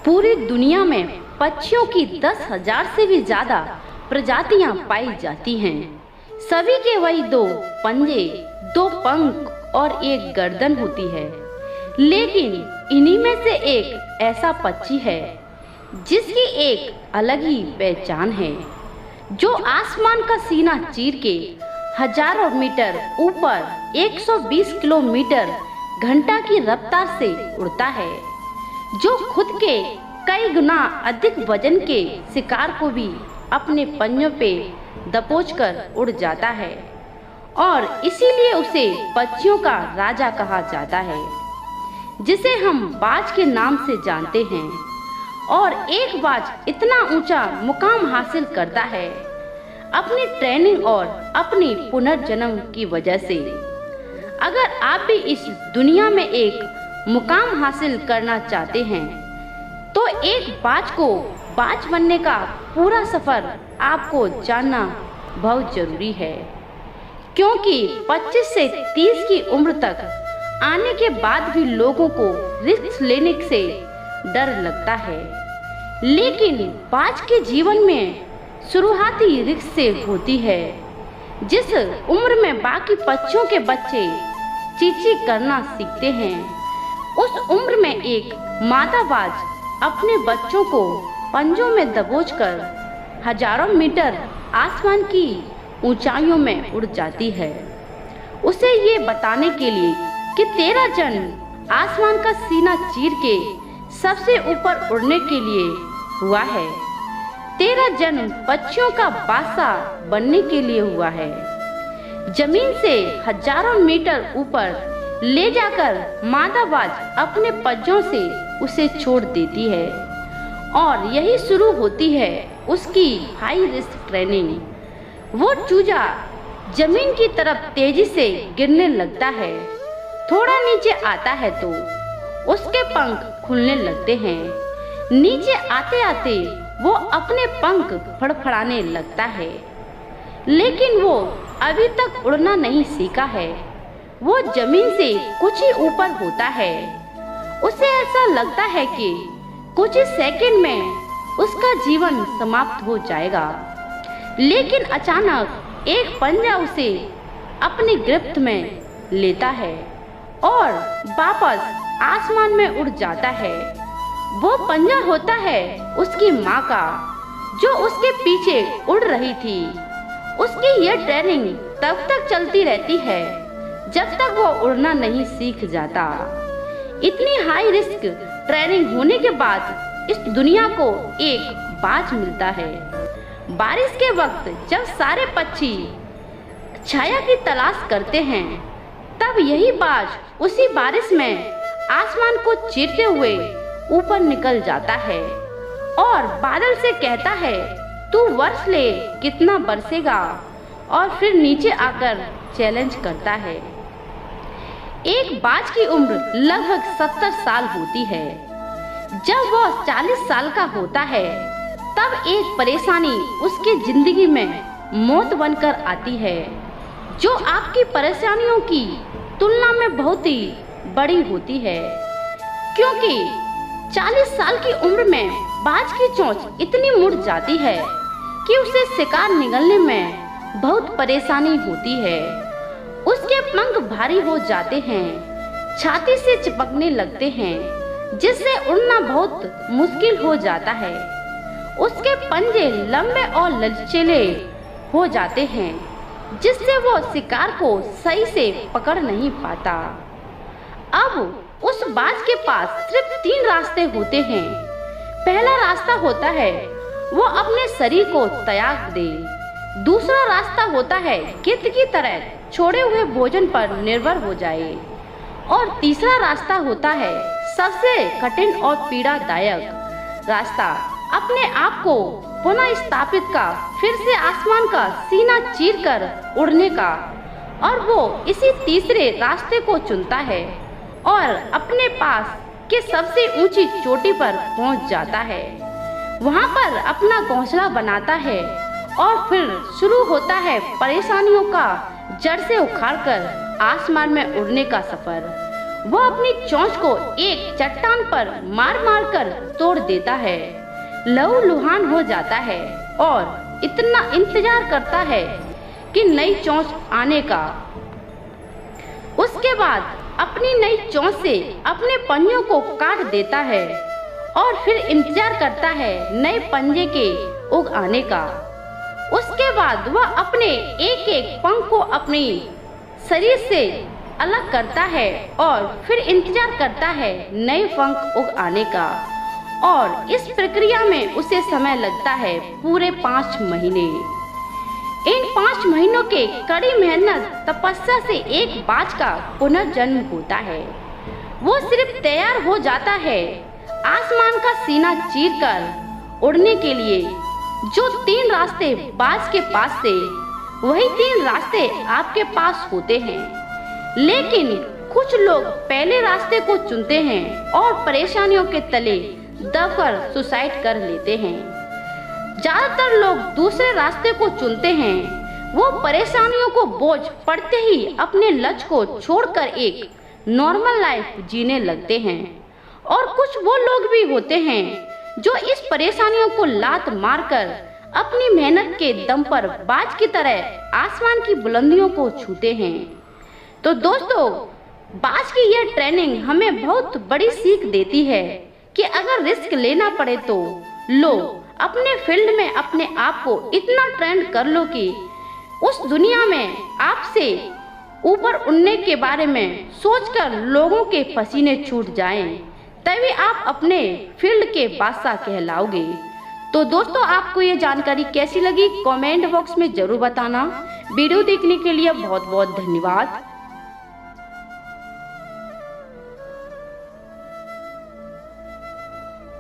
पूरी दुनिया में पक्षियों की 10,000 से भी ज्यादा प्रजातियां पाई जाती हैं। सभी के वही 2 पंजे, 2 पंख और एक गर्दन होती है। लेकिन इन्हीं में से एक ऐसा पक्षी है जिसकी एक अलग ही पहचान है, जो आसमान का सीना चीर के हजारों मीटर ऊपर 120 किलोमीटर घंटा की रफ्तार से उड़ता है, जो खुद के कई गुना अधिक वजन के शिकार को भी अपने पंजों पे दबोचकर उड़ जाता है और इसीलिए उसे पक्षियों का राजा कहा जाता है, जिसे हम बाज के नाम से जानते हैं। और एक बाज इतना ऊंचा मुकाम हासिल करता है अपनी ट्रेनिंग और अपनी पुनर्जन्म की वजह से। अगर आप भी इस दुनिया में एक मुकाम हासिल करना चाहते हैं तो एक बाज को बाज बनने का पूरा सफर आपको जानना बहुत जरूरी है, क्योंकि 25 से 30 की उम्र तक आने के बाद भी लोगों को रिस्क लेने से डर लगता है। लेकिन बाज के जीवन में शुरुआती रिस्क से होती है। जिस उम्र में बाकी पक्षियों के बच्चे चींची करना सीखते हैं, उस उम्र में एक मादा बाज अपने बच्चों को पंजों में दबोचकर हजारों मीटर आसमान की ऊंचाइयों में उड़ जाती है, उसे ये बताने के लिए कि तेरा जन्म आसमान का सीना चीर के सबसे ऊपर उड़ने के लिए हुआ है। तेरा जन्म पक्षियों का बादशाह बनने के लिए हुआ है। जमीन से हजारों मीटर ऊपर ले जाकर मादा बाज अपने पंजों से उसे छोड़ देती है और यही शुरू होती है उसकी हाई रिस्क ट्रेनिंग। वो चूजा जमीन की तरफ तेजी से गिरने लगता है। थोड़ा नीचे आता है तो उसके पंख खुलने लगते हैं। नीचे आते आते वो अपने पंख फड़फड़ाने लगता है, लेकिन वो अभी तक उड़ना नहीं सीखा है। वो जमीन से कुछ ही ऊपर होता है। उसे ऐसा लगता है कि कुछ ही सेकंड में उसका जीवन समाप्त हो जाएगा, लेकिन अचानक एक पंजा उसे अपनी गिरफ्त में लेता है और वापस आसमान में उड़ जाता है। वो पंजा होता है उसकी माँ का, जो उसके पीछे उड़ रही थी। उसकी यह ट्रेनिंग तब तक चलती रहती है जब तक वो उड़ना नहीं सीख जाता। इतनी हाई रिस्क ट्रेनिंग होने के बाद इस दुनिया को एक बाज मिलता है। बारिश के वक्त जब सारे पक्षी छाया की तलाश करते हैं, तब यही बाज उसी बारिश में आसमान को चीरते हुए ऊपर निकल जाता है और बादल से कहता है, तू वर्ष ले कितना बरसेगा, और फिर नीचे आकर चैलेंज करता है। एक बाज की उम्र लगभग 70 साल होती है। जब वो 40 साल का होता है, तब एक परेशानी उसकी जिंदगी में मौत बनकर आती है, जो आपकी परेशानियों की तुलना में बहुत ही बड़ी होती है। क्योंकि 40 साल की उम्र में बाज की चोंच इतनी मुड़ जाती है कि उसे शिकार निगलने में बहुत परेशानी होती है। उसके पंख भारी हो जाते हैं, छाती से चिपकने लगते हैं, जिससे उड़ना बहुत मुश्किल हो जाता है। उसके पंजे लंबे और लचीले हो जाते हैं, जिससे वो शिकार को सही से पकड़ नहीं पाता। अब उस बाज के पास सिर्फ 3 रास्ते होते हैं। पहला रास्ता होता है वो अपने शरीर को त्याग दे। दूसरा रास्ता होता है गिद्ध की तरह छोड़े हुए भोजन पर निर्भर हो जाए। और तीसरा रास्ता होता है सबसे कठिन और पीड़ादायक रास्ता, अपने आप को पुनः स्थापित का, फिर से आसमान का सीना चीरकर उड़ने का। और वो इसी तीसरे रास्ते को चुनता है और अपने पास के सबसे ऊंची चोटी पर पहुंच जाता है। वहां पर अपना घोंसला बनाता है और फिर शुरू होता है परेशानियों का जड़ से उखाड़कर आसमान में उड़ने का सफर। वह अपनी चोंच को एक चट्टान पर मार मार कर तोड़ देता है। लहूलुहान हो जाता है और इतना इंतजार करता है कि नई चोंच आने का। उसके बाद अपनी नई चोंच से अपने पंजों को काट देता है और फिर इंतजार करता है नए पंजे के उग आने का। उसके बाद वह अपने एक एक पंख को अपनी शरीर से अलग करता है और फिर इंतजार करता है नए पंख उग आने का। और इस प्रक्रिया में उसे समय लगता है पूरे 5 महीने। इन 5 महीनों के कड़ी मेहनत तपस्या से एक बाज का पुनर्जन्म होता है। वो सिर्फ तैयार हो जाता है आसमान का सीना चीरकर उड़ने के लिए। जो 3 रास्ते बाज के पास थे, वही 3 रास्ते आपके पास होते हैं। लेकिन कुछ लोग पहले रास्ते को चुनते हैं और परेशानियों के तले दबकर सुसाइड कर लेते हैं। ज्यादातर लोग दूसरे रास्ते को चुनते हैं। वो परेशानियों को बोझ पड़ते ही अपने लक्ष्य को छोड़कर एक नॉर्मल लाइफ जीने लगते हैं। और कुछ वो लोग भी होते हैं जो इस परेशानियों को लात मारकर अपनी मेहनत के दम पर बाज की तरह आसमान की बुलंदियों को छूते हैं। तो दोस्तों, बाज की यह ट्रेनिंग हमें बहुत बड़ी सीख देती है कि अगर रिस्क लेना पड़े तो लो, अपने फील्ड में अपने आप को इतना ट्रेंड कर लो कि उस दुनिया में आपसे ऊपर उड़ने के बारे में सोचकर लोगों के पसीने छूट जाएं, तभी आप अपने फील्ड के बादशाह कहलाओगे। तो दोस्तों, आपको ये जानकारी कैसी लगी कमेंट बॉक्स में जरूर बताना। वीडियो देखने के लिए बहुत बहुत धन्यवाद।